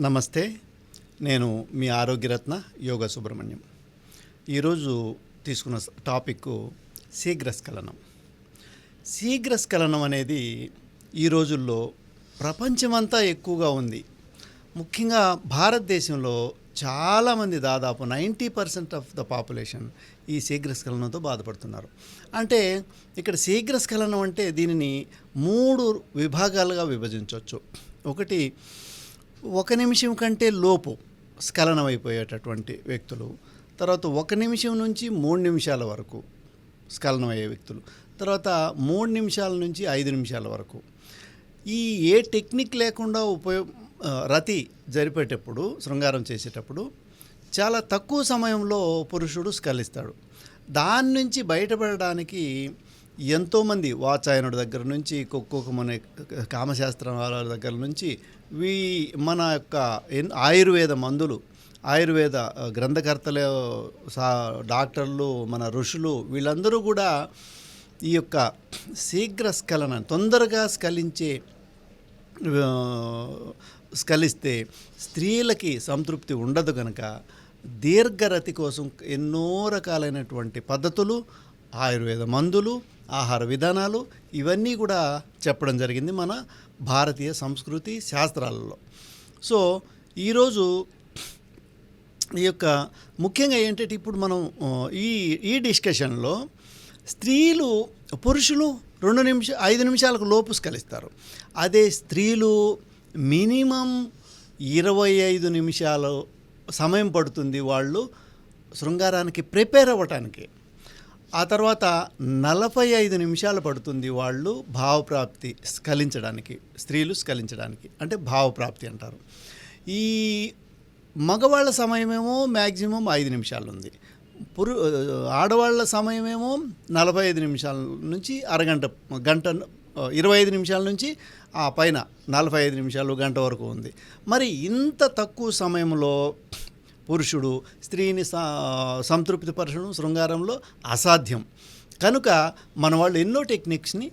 నమస్తే. నేను మీ ఆరోగ్యరత్న యోగా సుబ్రహ్మణ్యం. ఈరోజు తీసుకున్న టాపిక్ శీఘ్రస్ఖలనం. శీఘ్రస్ఖలనం అనేది ఈ రోజుల్లో ప్రపంచమంతా ఎక్కువగా ఉంది. ముఖ్యంగా భారతదేశంలో చాలామంది, దాదాపు 90% ఆఫ్ ద పాపులేషన్ ఈ శీఘ్రస్ఖలనంతో బాధపడుతున్నారు. అంటే ఇక్కడ శీఘ్రస్ఖలనం అంటే దీనిని 3 విభాగాలుగా విభజించవచ్చు. ఒకటి, 1 నిమిషం కంటే లోపు స్ఖలనం అయిపోయేటటువంటి వ్యక్తులు. తర్వాత 1 నిమిషం నుంచి 3 నిమిషాల వరకు స్ఖలనం అయ్యే వ్యక్తులు. తర్వాత 3 నిమిషాల నుంచి 5 నిమిషాల వరకు. ఈ ఏ టెక్నిక్ లేకుండా రతి జరిపేటప్పుడు, శృంగారం చేసేటప్పుడు చాలా తక్కువ సమయంలో పురుషుడు స్ఖలిస్తాడు. దాని నుంచి బయటపడడానికి ఎంతోమంది, వాచాయనుడి దగ్గర నుంచి, మన కామశాస్త్రం వాళ్ళ దగ్గర నుంచి, మన యొక్క ఆయుర్వేద మందులు, ఆయుర్వేద గ్రంథకర్తలు, డాక్టర్లు, మన ఋషులు, వీళ్ళందరూ కూడా ఈ యొక్క శీఘ్రస్ఖలనం, తొందరగా స్ఖలిస్తే స్త్రీలకి సంతృప్తి ఉండదు కనుక దీర్ఘరతి కోసం ఎన్నో రకాలైనటువంటి పద్ధతులు, ఆయుర్వేద మందులు, ఆహార విధానాలు, ఇవన్నీ కూడా చెప్పడం జరిగింది మన భారతీయ సంస్కృతి శాస్త్రాలలో. సో ఈరోజు ఈ యొక్క ముఖ్యంగా ఏంటంటే, ఇప్పుడు మనం ఈ డిస్కషన్లో పురుషులు 5 నిమిషాలకు లోపు స్ఖలిస్తారు. అదే స్త్రీలు మినిమం 25 నిమిషాలు సమయం పడుతుంది వాళ్ళు శృంగారానికి ప్రిపేర్ అవ్వటానికి. ఆ తర్వాత 45 నిమిషాలు పడుతుంది వాళ్ళు భావప్రాప్తి స్ఖలించడానికి, స్త్రీలు స్ఖలించడానికి, అంటే భావప్రాప్తి అంటారు. ఈ మగవాళ్ళ సమయమేమో మ్యాక్సిమం 5 నిమిషాలు ఉంది. ఆడవాళ్ళ సమయమేమో 45 నిమిషాల నుంచి గంట 25 నిమిషాల నుంచి ఆ పైన 45 నిమిషాలు, గంట వరకు ఉంది. మరి ఇంత తక్కువ సమయంలో పురుషుడు స్త్రీని సంతృప్తిపరచడం శృంగారంలో అసాధ్యం. కనుక మన వాళ్ళు ఎన్నో టెక్నిక్స్ని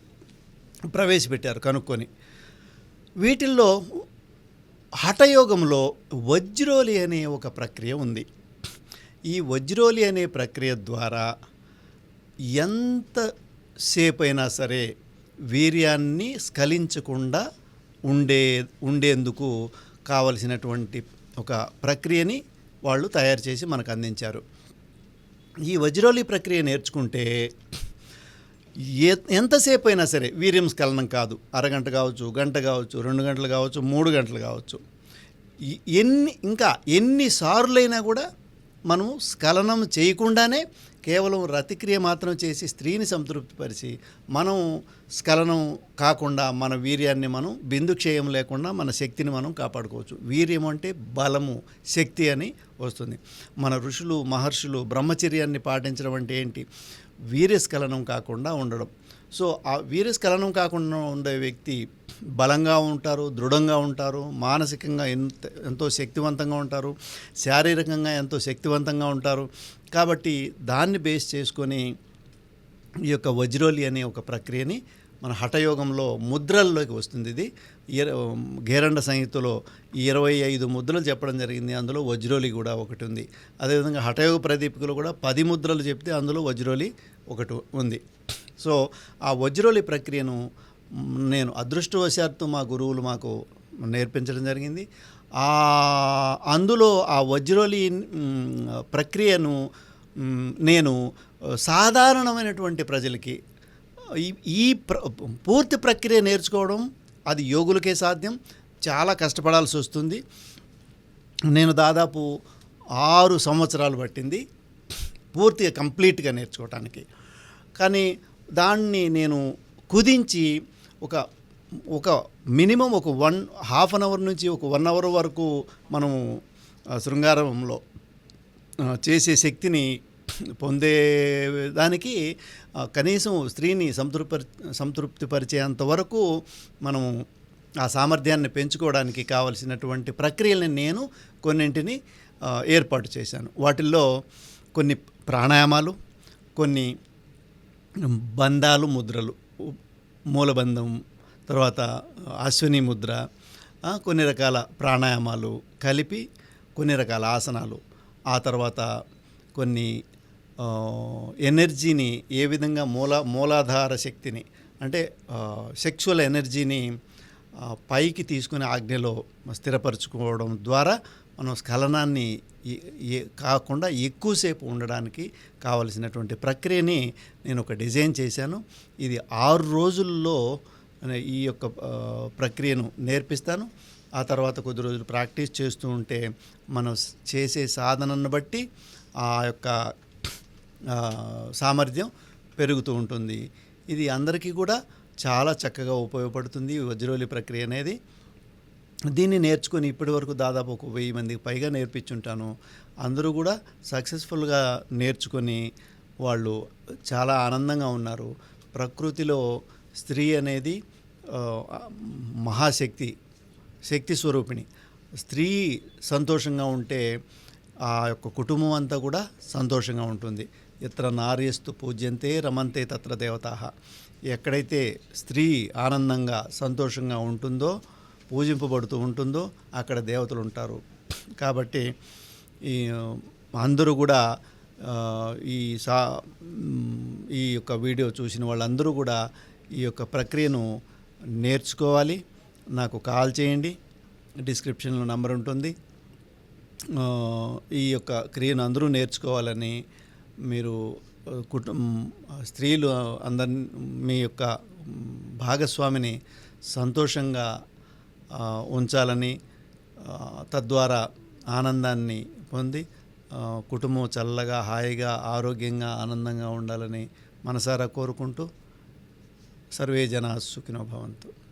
ప్రవేశపెట్టారు కనుక్కొని. వీటిల్లో హఠయోగంలో వజ్రోలి అనే ఒక ప్రక్రియ ఉంది. ఈ వజ్రోలి అనే ప్రక్రియ ద్వారా ఎంతసేపు అయినా సరే వీర్యాన్ని స్ఖలించకుండా ఉండేందుకు కావలసినటువంటి ఒక ప్రక్రియని వాళ్ళు తయారు చేసి మనకు అందించారు. ఈ వజ్రోలి ప్రక్రియ నేర్చుకుంటే ఎంతసేపు అయినా సరే వీర్యం స్ఖలనం కాదు. అరగంట కావచ్చు, గంట కావచ్చు, 2 గంటలు కావచ్చు, 3 గంటలు కావచ్చు, ఎన్నిసార్లైనా కూడా మనము స్ఖలనం చేయకుండానే కేవలం రతిక్రియ మాత్రం చేసి స్త్రీని సంతృప్తిపరిచి మనం స్ఖలనం కాకుండా మన వీర్యాన్ని మనం బిందుక్షయం లేకుండా మన శక్తిని మనం కాపాడుకోవచ్చు. వీర్యం అంటే బలము, శక్తి అని వస్తుంది. మన ఋషులు, మహర్షులు బ్రహ్మచర్యాన్ని పాటించడం అంటే ఏంటి? వీర్యస్ఖలనం కాకుండా ఉండడం. సో ఆ వీర్యస్ఖలనం కాకుండా ఉండే వ్యక్తి బలంగా ఉంటారు, దృఢంగా ఉంటారు, మానసికంగా ఎంతో శక్తివంతంగా ఉంటారు, శారీరకంగా ఎంతో శక్తివంతంగా ఉంటారు. కాబట్టి దాన్ని బేస్ చేసుకొని ఈ యొక్క వజ్రోలి అనే ఒక ప్రక్రియని మన హఠయోగంలో ముద్రల్లోకి వస్తుంది. ఇది గేరండ సంహితలో 25 ముద్రలు చెప్పడం జరిగింది. అందులో వజ్రోలి కూడా ఒకటి ఉంది. అదేవిధంగా హఠయోగ ప్రదీపికలో కూడా 10 ముద్రలు చెప్తే అందులో వజ్రోలి ఒకటి ఉంది. సో ఆ వజ్రోలి ప్రక్రియను నేను అదృష్టవశాత్తు మా గురువులు మాకు నేర్పించడం జరిగింది. అందులో ఆ వజ్రోలి ప్రక్రియను నేను సాధారణమైనటువంటి ప్రజలకి ఈ పూర్తి ప్రక్రియ నేర్చుకోవడం అది యోగులకే సాధ్యం. చాలా కష్టపడాల్సి వస్తుంది. నేను దాదాపు 6 సంవత్సరాలు పట్టింది పూర్తిగా కంప్లీట్గా నేర్చుకోవటానికి. కానీ దాన్ని నేను కుదించి ఒక మినిమం ఒక హాఫ్ అన్ అవర్ నుంచి ఒక 1 అవర్ వరకు మనము శృంగారంలో చేసే శక్తిని పొందేదానికి కనీసం స్త్రీని సంతృప్తిపరిచేంత వరకు మనము ఆ సామర్థ్యాన్ని పెంచుకోవడానికి కావలసినటువంటి ప్రక్రియలను నేను కొన్నింటిని ఏర్పాటు చేశాను. వాటిల్లో కొన్ని ప్రాణాయామాలు, కొన్ని బంధాలు, ముద్రలు, మూలబంధం, తర్వాత అశ్విని ముద్ర, కొన్ని రకాల ప్రాణాయామాలు కలిపి కొన్ని రకాల ఆసనాలు, ఆ తర్వాత కొన్ని ఎనర్జీని ఏ విధంగా మూలాధార శక్తిని అంటే సెక్షువల్ ఎనర్జీని పైకి తీసుకుని ఆజ్ఞలో స్థిరపరచుకోవడం ద్వారా మనం స్ఖలనాన్ని కాకుండా ఎక్కువసేపు ఉండడానికి కావలసినటువంటి ప్రక్రియని నేను ఒక డిజైన్ చేశాను. ఇది 6 రోజుల్లో ఈ యొక్క ప్రక్రియను నేర్పిస్తాను. ఆ తర్వాత కొద్ది రోజులు ప్రాక్టీస్ చేస్తూ ఉంటే మనం చేసే సాధనను బట్టి ఆ యొక్క సామర్థ్యం పెరుగుతూ ఉంటుంది. ఇది అందరికీ కూడా చాలా చక్కగా ఉపయోగపడుతుంది ఈ వజ్రోలి ప్రక్రియ అనేది. దీన్ని నేర్చుకొని ఇప్పటి వరకు దాదాపు ఒక 1000 మందికి పైగా నేర్పించుంటాను. అందరూ కూడా సక్సెస్ఫుల్గా నేర్చుకొని వాళ్ళు చాలా ఆనందంగా ఉన్నారు. ప్రకృతిలో స్త్రీ అనేది మహాశక్తి, శక్తి స్వరూపిణి. స్త్రీ సంతోషంగా ఉంటే ఆ యొక్క కుటుంబం అంతా కూడా సంతోషంగా ఉంటుంది. ఎత్ర నార్యస్తు పూజ్యంతే రమంతే తత్ర దేవతాః. ఎక్కడైతే స్త్రీ ఆనందంగా సంతోషంగా ఉంటుందో, పూజింపబడుతూ ఉంటుందో అక్కడ దేవతలు ఉంటారు. కాబట్టి అందరూ కూడా ఈ యొక్క వీడియో చూసిన వాళ్ళందరూ కూడా ఈ యొక్క ప్రక్రియను నేర్చుకోవాలి. నాకు కాల్ చేయండి, డిస్క్రిప్షన్లో నంబర్ ఉంటుంది. ఈ యొక్క క్రియను అందరూ నేర్చుకోవాలని మీరు స్త్రీలు అందరినీ మీ యొక్క భాగస్వామిని సంతోషంగా ఉంచాలని, తద్వారా ఆనందాన్ని పొంది కుటుంబం చల్లగా, హాయిగా, ఆరోగ్యంగా, ఆనందంగా ఉండాలని మనసారా కోరుకుంటూ సర్వే జనా సుఖినో భవంతు.